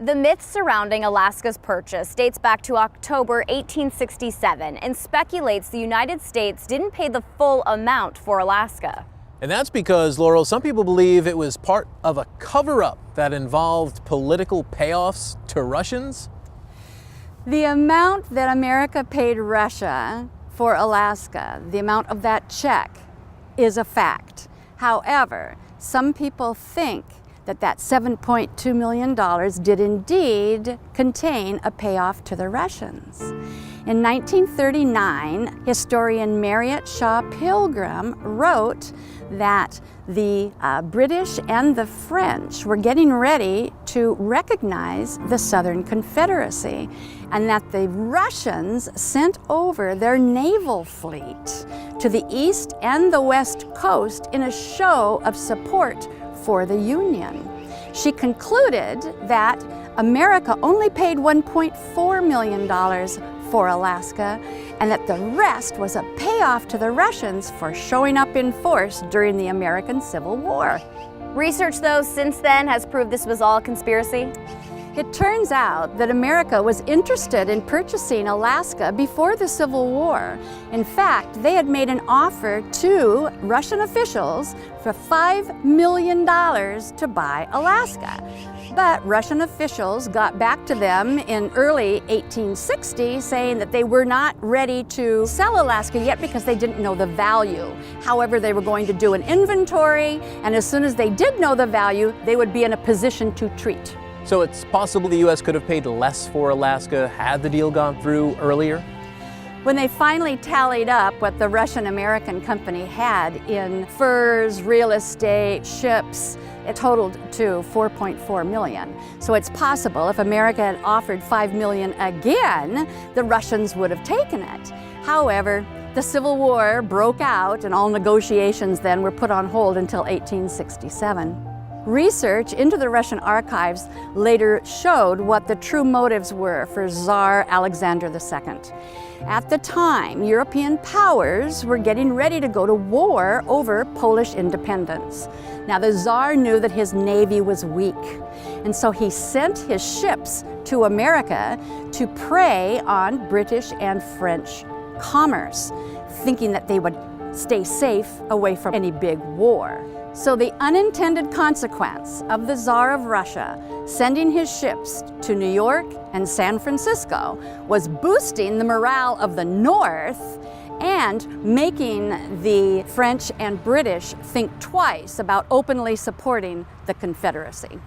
The myth surrounding Alaska's purchase dates back to October 1867 and speculates the United States didn't pay the full amount for Alaska. And that's because, Laurel, some people believe it was part of a cover-up that involved political payoffs to Russians. The amount that America paid Russia for Alaska, the amount of that check, is a fact. However, some people think that $7.2 million did indeed contain a payoff to the Russians. In 1939, historian Marriott Shaw Pilgrim wrote that the British and the French were getting ready to recognize the Southern Confederacy, and that the Russians sent over their naval fleet to the east and the west coast in a show of support for the Union. She concluded that America only paid $1.4 million for Alaska, and that the rest was a payoff to the Russians for showing up in force during the American Civil War. Research, though, since then has proved this was all a conspiracy. It turns out that America was interested in purchasing Alaska before the Civil War. In fact, they had made an offer to Russian officials for $5 million to buy Alaska. But Russian officials got back to them in early 1860 saying that they were not ready to sell Alaska yet because they didn't know the value. However, they were going to do an inventory, and as soon as they did know the value, they would be in a position to treat. So it's possible the U.S. could have paid less for Alaska had the deal gone through earlier? When they finally tallied up what the Russian-American company had in furs, real estate, ships, it totaled to $4.4 million. So it's possible if America had offered $5 million again, the Russians would have taken it. However, the Civil War broke out, and all negotiations then were put on hold until 1867. Research into the Russian archives later showed what the true motives were for Tsar Alexander II. At the time, European powers were getting ready to go to war over Polish independence. Now, the Tsar knew that his navy was weak, and so he sent his ships to America to prey on British and French commerce, thinking that they would stay safe away from any big war. So the unintended consequence of the Tsar of Russia sending his ships to New York and San Francisco was boosting the morale of the North and making the French and British think twice about openly supporting the Confederacy.